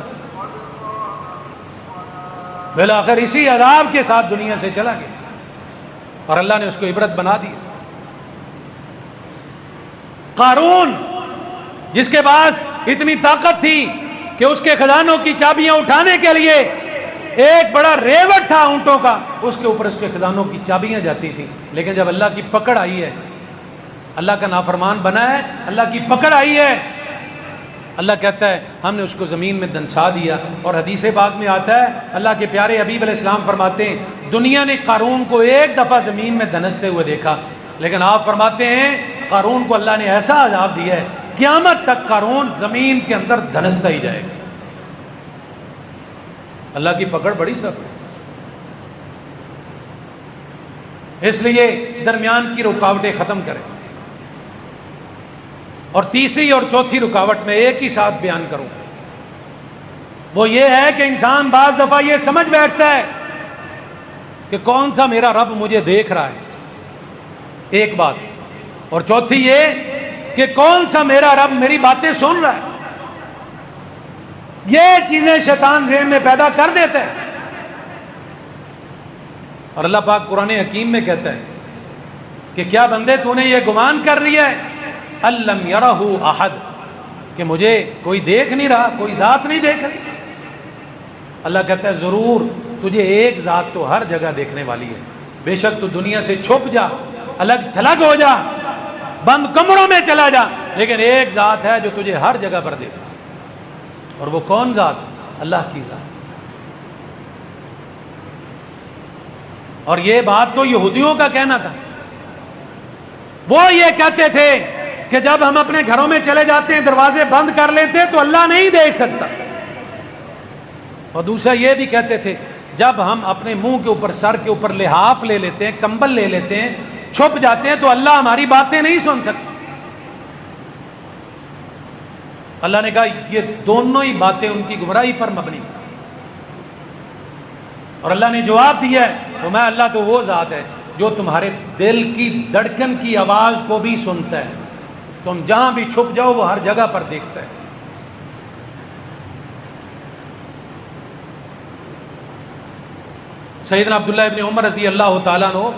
بالآخر اسی عذاب کے ساتھ دنیا سے چلا گیا اور اللہ نے اس کو عبرت بنا دی۔ قارون جس کے پاس اتنی طاقت تھی کہ اس کے خزانوں کی چابیاں اٹھانے کے لیے ایک بڑا ریوٹ تھا اونٹوں کا، اس کے اوپر اس کے خزانوں کی چابیاں جاتی تھیں، لیکن جب اللہ کی پکڑ آئی ہے، اللہ کا نافرمان بنا ہے، اللہ کی پکڑ آئی ہے، اللہ کہتا ہے ہم نے اس کو زمین میں دنسا دیا۔ اور حدیث پاک میں آتا ہے، اللہ کے پیارے حبیب علیہ السلام فرماتے ہیں دنیا نے قارون کو ایک دفعہ زمین میں دنستے ہوئے دیکھا، لیکن آپ فرماتے ہیں قارون کو اللہ نے ایسا عذاب دیا ہے قیامت تک قارون زمین کے اندر دنستا ہی جائے گا۔ اللہ کی پکڑ بڑی سخت ہے، اس لیے درمیان کی رکاوٹیں ختم کریں۔ اور تیسری اور چوتھی رکاوٹ میں ایک ہی ساتھ بیان کروں، وہ یہ ہے کہ انسان بعض دفعہ یہ سمجھ بیٹھتا ہے کہ کون سا میرا رب مجھے دیکھ رہا ہے، ایک بات، اور چوتھی یہ کہ کون سا میرا رب میری باتیں سن رہا ہے۔ یہ چیزیں شیطان ذہن میں پیدا کر دیتا ہے، اور اللہ پاک قرآن حکیم میں کہتا ہے کہ کیا بندے تو نے یہ گمان کر لیا ہے الم یرہ احد، کہ مجھے کوئی دیکھ نہیں رہا، کوئی ذات نہیں دیکھ رہی؟ اللہ کہتا ہے ضرور تجھے ایک ذات تو ہر جگہ دیکھنے والی ہے، بے شک تو دنیا سے چھپ جا، الگ تھلگ ہو جا، بند کمروں میں چلا جا، لیکن ایک ذات ہے جو تجھے ہر جگہ پر دیکھتا ہے، اور وہ کون ذات؟ اللہ کی ذات۔ اور یہ بات تو یہودیوں کا کہنا تھا، وہ یہ کہتے تھے کہ جب ہم اپنے گھروں میں چلے جاتے ہیں دروازے بند کر لیتے تو اللہ نہیں دیکھ سکتا، اور دوسرا یہ بھی کہتے تھے جب ہم اپنے منہ کے اوپر سر کے اوپر لحاف لے لیتے ہیں، کمبل لے لیتے ہیں، چھپ جاتے ہیں تو اللہ ہماری باتیں نہیں سن سکتا۔ اللہ نے کہا یہ دونوں ہی باتیں ان کی گمراہی پر مبنی، اور اللہ نے جواب دیا ہے تو میں اللہ تو وہ ذات ہے جو تمہارے دل کی دھڑکن کی آواز کو بھی سنتا ہے، تم جہاں بھی چھپ جاؤ وہ ہر جگہ پر دیکھتا ہے۔ سیدنا عبداللہ ابن عمر رضی اللہ تعالیٰ عنہ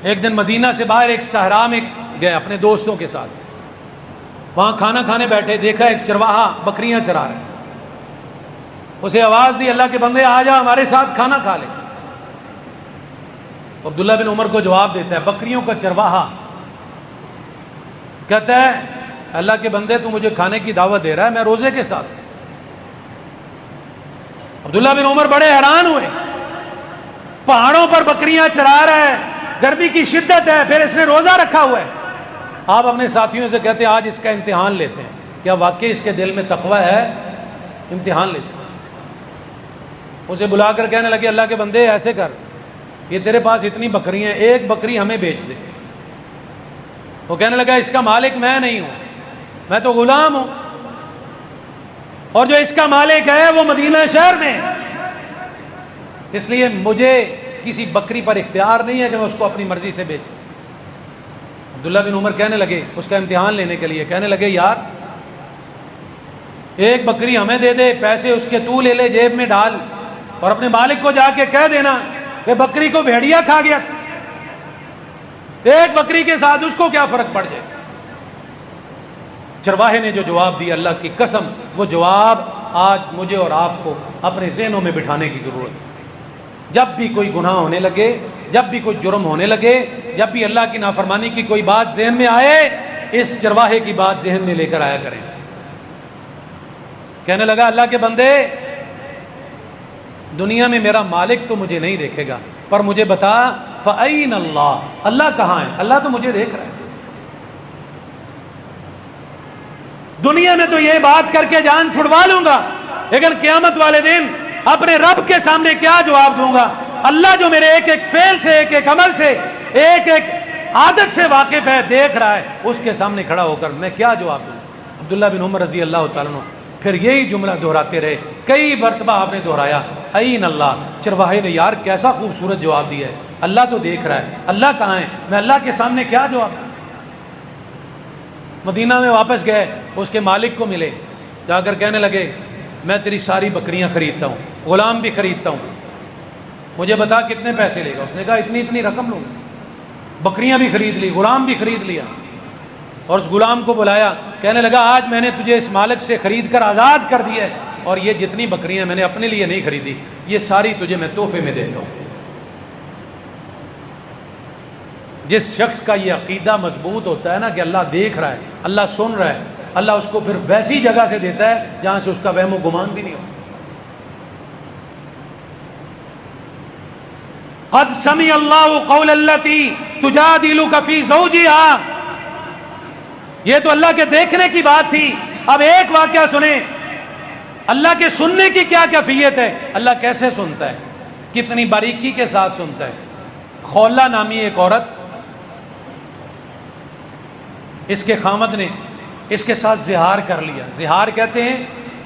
ایک دن مدینہ سے باہر ایک صحرا میں گئے اپنے دوستوں کے ساتھ، وہاں کھانا کھانے بیٹھے، دیکھا ایک چرواہا بکریاں چرا رہا ہے، اسے آواز دی اللہ کے بندے آ جا ہمارے ساتھ کھانا کھا لے۔ عبداللہ بن عمر کو جواب دیتا ہے بکریوں کا چرواہا کہتا ہے اللہ کے بندے تو مجھے کھانے کی دعوت دے رہا ہے، میں روزے کے ساتھ۔ عبداللہ بن عمر بڑے حیران ہوئے، پہاڑوں پر بکریاں چرا رہا ہے، گرمی کی شدت ہے، پھر اس نے روزہ رکھا ہوا ہے۔ آپ اپنے ساتھیوں سے کہتے ہیں آج اس کا امتحان لیتے ہیں، کیا واقعی اس کے دل میں تقوی ہے؟ امتحان لیتے ہیں۔ اسے بلا کر کہنے لگے اللہ کے بندے ایسے کر، یہ تیرے پاس اتنی بکریاں ہیں، ایک بکری ہمیں بیچ دے۔ وہ کہنے لگا اس کا مالک میں نہیں ہوں، میں تو غلام ہوں، اور جو اس کا مالک ہے وہ مدینہ شہر میں ہے، اس لیے مجھے کسی بکری پر اختیار نہیں ہے کہ میں اس کو اپنی مرضی سے بیچوں۔ عبداللہ بن عمر کہنے لگے اس کا امتحان لینے کے لیے، کہنے لگے یار ایک بکری ہمیں دے دے، پیسے اس کے تو لے لے جیب میں ڈال، اور اپنے مالک کو جا کے کہہ دینا کہ بکری کو بھیڑیا کھا گیا تھا، ایک بکری کے ساتھ اس کو کیا فرق پڑ جائے۔ چرواہے نے جو جواب دیا اللہ کی قسم، وہ جواب آج مجھے اور آپ کو اپنے ذہنوں میں بٹھانے کی ضرورت ہے۔ جب بھی کوئی گناہ ہونے لگے، جب بھی کوئی جرم ہونے لگے، جب بھی اللہ کی نافرمانی کی کوئی بات ذہن میں آئے، اس چرواہے کی بات ذہن میں لے کر آیا کریں۔ کہنے لگا اللہ کے بندے دنیا میں میرا مالک تو مجھے نہیں دیکھے گا، پر مجھے بتا فَأَيْنَ اللَّهُ، اللہ کہاں ہے؟ اللہ تو مجھے دیکھ رہا ہے۔ دنیا میں تو یہ بات کر کے جان چھڑوا لوں گا، لیکن قیامت والے دن اپنے رب کے سامنے کیا جواب دوں گا؟ اللہ جو میرے ایک ایک فعل سے، ایک ایک عمل سے، ایک ایک عادت سے واقف ہے، دیکھ رہا ہے، اس کے سامنے کھڑا ہو کر میں کیا جواب دوں؟ عبداللہ بن عمر رضی اللہ تعالیٰ عنہ پھر یہی جملہ دہراتے رہے، کئی مرتبہ آپ نے دہرایا این اللہ۔ چرواہے نے یار کیسا خوبصورت جواب دیا ہے، اللہ تو دیکھ رہا ہے، اللہ کہاں ہے، میں اللہ کے سامنے کیا جواب دوں؟ مدینہ میں واپس گئے، اس کے مالک کو ملے، جا کر کہنے لگے میں تیری ساری بکریاں خریدتا ہوں، غلام بھی خریدتا ہوں، مجھے بتا کتنے پیسے لے گا؟ اس نے کہا اتنی اتنی رقم لوں گا۔ بکریاں بھی خرید لی، غلام بھی خرید لیا، اور اس غلام کو بلایا، کہنے لگا آج میں نے تجھے اس مالک سے خرید کر آزاد کر دیا ہے، اور یہ جتنی بکریاں میں نے اپنے لیے نہیں خریدی، یہ ساری تجھے میں تحفے میں دیتا ہوں۔ جس شخص کا یہ عقیدہ مضبوط ہوتا ہے نا کہ اللہ دیکھ رہا ہے، اللہ سن رہا ہے، اللہ اس کو پھر ویسی جگہ سے دیتا ہے جہاں سے اس کا وہم و گمان بھی نہیں ہوتا۔ قد سمع اللہ قول التی تجادلک فی زوجہا، یہ تو اللہ کے دیکھنے کی بات تھی۔ اب ایک واقعہ سنیں، اللہ کے سننے کی کیا کیفیت ہے، اللہ کیسے سنتا ہے، کتنی باریکی کے ساتھ سنتا ہے۔ خولہ نامی ایک عورت، اس کے خامد نے اس کے ساتھ زہار کر لیا۔ زہار کہتے ہیں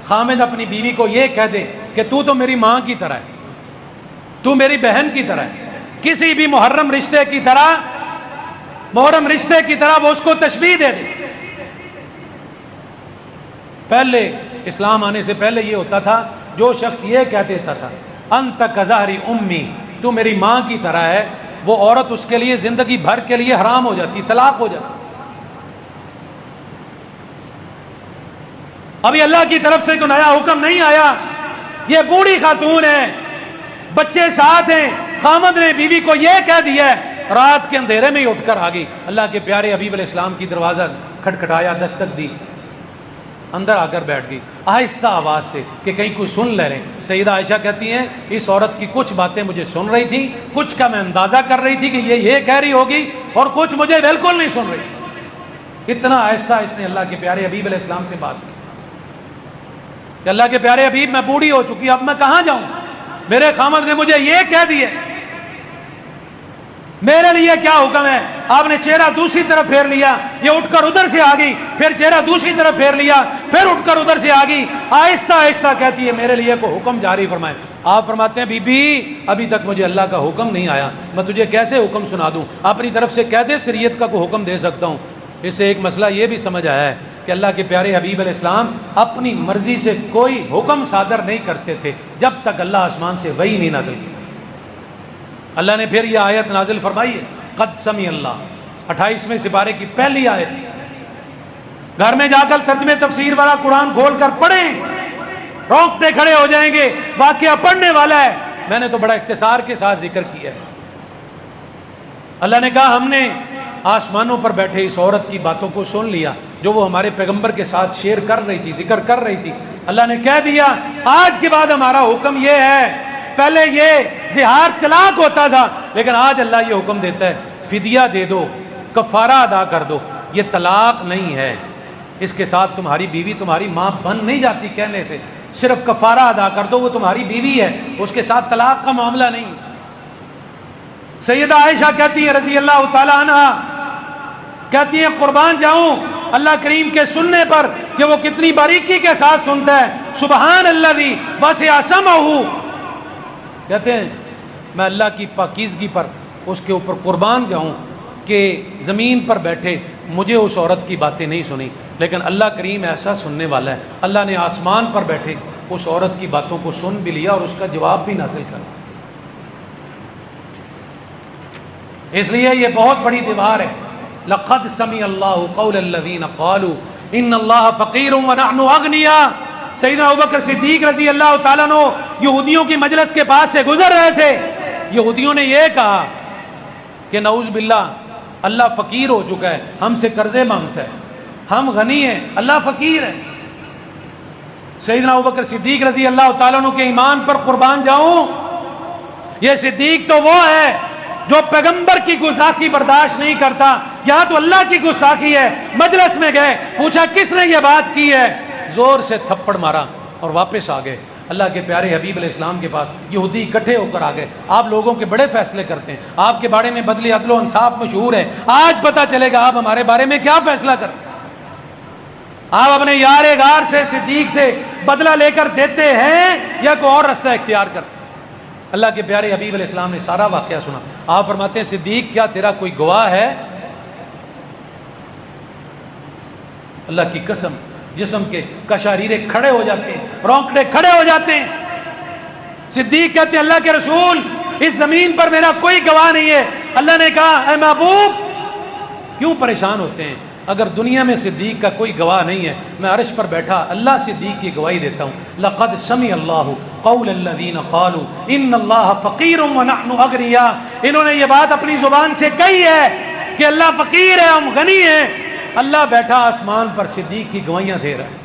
خامد اپنی بیوی کو یہ کہہ دے کہ تو میری ماں کی طرح ہے، تو میری بہن کی طرح ہے، کسی بھی محرم رشتے کی طرح وہ اس کو تشبیہ دے دے۔ پہلے اسلام آنے سے پہلے یہ ہوتا تھا، جو شخص یہ کہہ دیتا تھا انت کظہری امی، تو میری ماں کی طرح ہے، وہ عورت اس کے لیے زندگی بھر کے لیے حرام ہو جاتی، طلاق ہو جاتی۔ ابھی اللہ کی طرف سے کوئی نیا حکم نہیں آیا، یہ بوڑھی خاتون ہے، بچے ساتھ ہیں، خامد نے بیوی کو یہ کہہ دیا ہے، رات کے اندھیرے میں ہی اٹھ کر آ گئی، اللہ کے پیارے حبیب علیہ السلام کی دروازہ کھٹکھٹایا، دستک دی، اندر آ کر بیٹھ گئی آہستہ آواز سے کہ کہیں کوئی سن لے رہے۔ سیدہ عائشہ کہتی ہیں اس عورت کی کچھ باتیں مجھے سن رہی تھی، کچھ کا میں اندازہ کر رہی تھی کہ یہ کہہ رہی ہوگی، اور کچھ مجھے بالکل نہیں سن رہی۔ اتنا آہستہ اس نے اللہ کے پیارے حبیب علیہ السلام سے بات کی کہ اللہ کے پیارے حبیب میں بوڑھی ہو چکی، اب میں کہاں جاؤں، میرے خامد نے مجھے یہ کہہ دیا، میرے لیے کیا حکم ہے؟ آپ نے چہرہ دوسری طرف پھیر لیا، یہ اٹھ کر ادھر سے آ گئی، پھر چہرہ دوسری طرف پھیر لیا، پھر اٹھ کر ادھر سے آ گئی، آہستہ آہستہ کہتی ہے میرے لیے کوئی حکم جاری فرمائے۔ آپ فرماتے ہیں بی بی ابھی تک مجھے اللہ کا حکم نہیں آیا، میں تجھے کیسے حکم سنا دوں، اپنی طرف سے کہتے شریعت کا کوئی حکم دے سکتا ہوں۔ اس سے ایک مسئلہ یہ بھی سمجھ آیا ہے کہ اللہ کے پیارے حبیب علیہ السلام اپنی مرضی سے کوئی حکم صادر نہیں کرتے تھے جب تک اللہ آسمان سے وحی نہیں نازل کی۔ اللہ نے پھر یہ آیت نازل فرمائی ہے، قد سمع اللہ، 28ویں سپارے کی پہلی آیت۔ گھر میں جا کر ترجمہ تفسیر والا قرآن کھول کر پڑھیں، رونگٹے کھڑے ہو جائیں گے، واقعہ پڑھنے والا ہے۔ میں نے تو بڑا اختصار کے ساتھ ذکر کیا ہے۔ اللہ نے کہا ہم نے آسمانوں پر بیٹھے اس عورت کی باتوں کو سن لیا جو وہ ہمارے پیغمبر کے ساتھ شیئر کر رہی تھی، ذکر کر رہی تھی۔ اللہ نے کہہ دیا آج کے بعد ہمارا حکم یہ ہے، پہلے یہ زہار طلاق ہوتا تھا، لیکن آج اللہ یہ حکم دیتا ہے فدیہ دے دو، کفارہ ادا کر دو، یہ طلاق نہیں ہے، اس کے ساتھ تمہاری بیوی تمہاری ماں بن نہیں جاتی کہنے سے، صرف کفارہ ادا کر دو، وہ تمہاری بیوی ہے، اس کے ساتھ طلاق کا معاملہ نہیں۔ سیدہ عائشہ کہتی ہے رضی اللہ تعالی عنہ، کہتی ہیں قربان جاؤں اللہ کریم کے سننے پر کہ وہ کتنی باریکی کے ساتھ سنتا ہے، سبحان الذی وسع سمعہ، کہتے ہیں میں اللہ کی پاکیزگی پر اس کے اوپر قربان جاؤں کہ زمین پر بیٹھے مجھے اس عورت کی باتیں نہیں سنی، لیکن اللہ کریم ایسا سننے والا ہے، اللہ نے آسمان پر بیٹھے اس عورت کی باتوں کو سن بھی لیا اور اس کا جواب بھی نازل کر دیا۔ اس لیے یہ بہت بڑی دیوار ہے۔ لقد سمع اللہ قول الذین قالوا ان اللہ فقیر ونحن اغنیاء۔ سیدنا ابوبکر صدیق رضی اللہ تعالیٰ عنہ یہودیوں کی مجلس کے پاس سے گزر رہے تھے، یہودیوں نے یہ کہا کہ نعوذ باللہ اللہ فقیر ہو چکا ہے، ہم سے قرضے مانگتا ہے، ہم غنی ہیں اللہ فقیر ہے۔ سیدنا ابوبکر صدیق رضی اللہ تعالیٰ عنہ کے ایمان پر قربان جاؤں، یہ صدیق تو وہ ہے جو پیغمبر کی گستاخی برداشت نہیں کرتا، یہاں تو اللہ کی گستاخی ہے۔ مجلس میں گئے، پوچھا کس نے یہ بات کی ہے، زور سے تھپڑ مارا اور واپس آ گئے اللہ کے پیارے حبیب علیہ السلام کے پاس۔ یہودی اکٹھے ہو کر آ گئے، آپ لوگوں کے بڑے فیصلے کرتے ہیں، آپ کے بارے میں بدل عدل و انصاف مشہور ہے، آج پتہ چلے گا آپ ہمارے بارے میں کیا فیصلہ کرتے ہیں۔ آپ اپنے یار غار سے صدیق سے بدلہ لے کر دیتے ہیں یا کوئی اور راستہ اختیار کرتے ہیں؟ اللہ کے پیارے حبیب علیہ السلام نے سارا واقعہ سنا۔ آپ فرماتے ہیں صدیق کیا تیرا کوئی گواہ ہے؟ اللہ کی قسم جسم کے قشعریر کھڑے ہو جاتے ہیں، رونگٹے کھڑے ہو جاتے ہیں۔ صدیق کہتے ہیں اللہ کے رسول اس زمین پر میرا کوئی گواہ نہیں ہے۔ اللہ نے کہا اے محبوب کیوں پریشان ہوتے ہیں، اگر دنیا میں صدیق کا کوئی گواہ نہیں ہے، میں عرش پر بیٹھا اللہ صدیق کی گواہی دیتا ہوں، لقد سمع اللہ قول الذین قالوا ان اللہ فقیر ونحن اغنیاء، انہوں نے یہ بات اپنی زبان سے کہی ہے کہ اللہ فقیر ہے ہم غنی ہیں۔ اللہ بیٹھا آسمان پر صدیق کی گواہیاں دے رہا ہے۔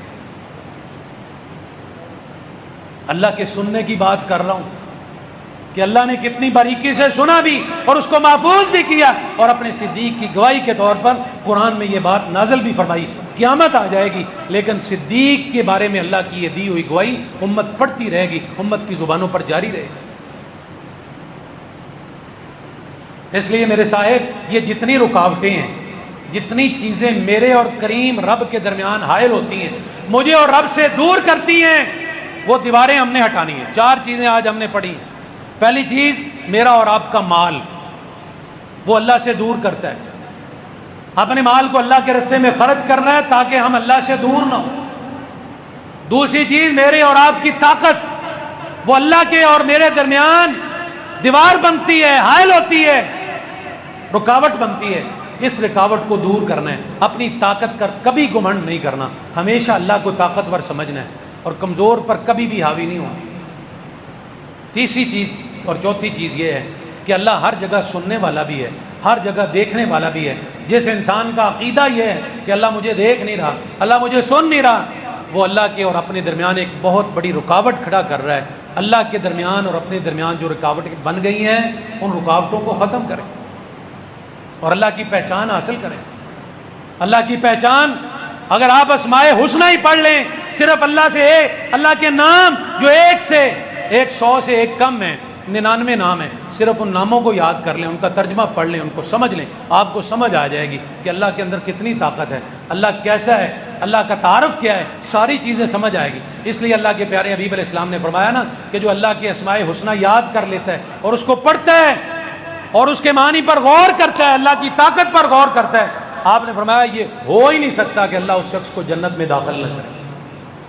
اللہ کے سننے کی بات کر رہا ہوں کہ اللہ نے کتنی باریکی سے سنا بھی اور اس کو محفوظ بھی کیا، اور اپنے صدیق کی گواہی کے طور پر قرآن میں یہ بات نازل بھی فرمائی۔ قیامت آ جائے گی لیکن صدیق کے بارے میں اللہ کی یہ دی ہوئی گواہی امت پڑھتی رہے گی، امت کی زبانوں پر جاری رہے گی۔ اس لیے میرے صاحب، یہ جتنی رکاوٹیں ہیں، جتنی چیزیں میرے اور کریم رب کے درمیان حائل ہوتی ہیں، مجھے اور رب سے دور کرتی ہیں، وہ دیواریں ہم نے ہٹانی ہیں۔ 4 چیزیں آج ہم نے پڑھی ہیں۔ پہلی چیز، میرا اور آپ کا مال، وہ اللہ سے دور کرتا ہے۔ اپنے مال کو اللہ کے راستے میں خرچ کرنا ہے تاکہ ہم اللہ سے دور نہ ہوں۔ دوسری چیز، میرے اور آپ کی طاقت، وہ اللہ کے اور میرے درمیان دیوار بنتی ہے، حائل ہوتی ہے، رکاوٹ بنتی ہے۔ اس رکاوٹ کو دور کرنا ہے۔ اپنی طاقت کا کبھی گھمنڈ نہیں کرنا، ہمیشہ اللہ کو طاقتور سمجھنا ہے اور کمزور پر کبھی بھی حاوی نہیں ہونا۔ تیسری چیز اور چوتھی چیز یہ ہے کہ اللہ ہر جگہ سننے والا بھی ہے، ہر جگہ دیکھنے والا بھی ہے۔ جس انسان کا عقیدہ یہ ہے کہ اللہ مجھے دیکھ نہیں رہا، اللہ مجھے سن نہیں رہا، وہ اللہ کے اور اپنے درمیان ایک بہت بڑی رکاوٹ کھڑا کر رہا ہے۔ اللہ کے درمیان اور اپنے درمیان جو رکاوٹ بن گئی ہیں، ان رکاوٹوں کو ختم کریں اور اللہ کی پہچان حاصل کریں۔ اللہ کی پہچان، اگر آپ اسماء حسنہ ہی پڑھ لیں، صرف اللہ سے اللہ کے نام جو 100 سے ایک کم ہیں، 99 نام ہیں، صرف ان ناموں کو یاد کر لیں، ان کا ترجمہ پڑھ لیں، ان کو سمجھ لیں، آپ کو سمجھ آ جائے گی کہ اللہ کے اندر کتنی طاقت ہے، اللہ کیسا ہے، اللہ کا تعارف کیا ہے، ساری چیزیں سمجھ آئے گی۔ اس لیے اللہ کے پیارے حبیب علیہ السلام نے فرمایا نا کہ جو اللہ کے اسماء حسنہ یاد کر لیتا ہے اور اس کو پڑھتا ہے اور اس کے معنی پر غور کرتا ہے، اللہ کی طاقت پر غور کرتا ہے، آپ نے فرمایا یہ ہو ہی نہیں سکتا کہ اللہ اس شخص کو جنت میں داخل نہ کرے۔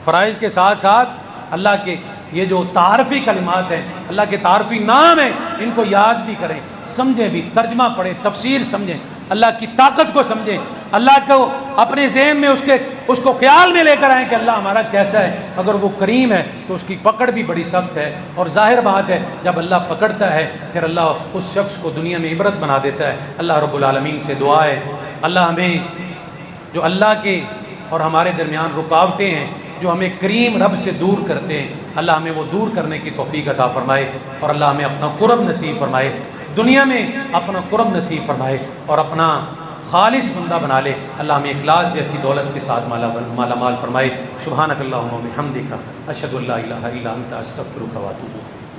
فرائض کے ساتھ ساتھ اللہ کے یہ جو تعارفی کلمات ہیں، اللہ کے تعارفی نام ہیں، ان کو یاد بھی کریں، سمجھیں بھی، ترجمہ پڑھیں، تفسیر سمجھیں، اللہ کی طاقت کو سمجھیں، اللہ کو اپنے ذہن میں اس کو خیال میں لے کر آئیں کہ اللہ ہمارا کیسا ہے۔ اگر وہ کریم ہے تو اس کی پکڑ بھی بڑی سخت ہے، اور ظاہر بات ہے جب اللہ پکڑتا ہے پھر اللہ اس شخص کو دنیا میں عبرت بنا دیتا ہے۔ اللہ رب العالمین سے دعا ہے اللہ ہمیں جو اللہ کے اور ہمارے درمیان رکاوٹیں ہیں، جو ہمیں کریم رب سے دور کرتے ہیں، اللہ ہمیں وہ دور کرنے کی توفیق عطا فرمائے، اور اللہ ہمیں اپنا قرب نصیب فرمائے، دنیا میں اپنا قرب نصیب فرمائے اور اپنا خالص بندہ بنا لے۔ اللہ ہمیں اخلاص جیسی دولت کے ساتھ مالا مال فرمائے۔ سبحانک اللہم و بحمدک، اشہد ان لا الہ الا انت، استغفرک و اتوب الیک۔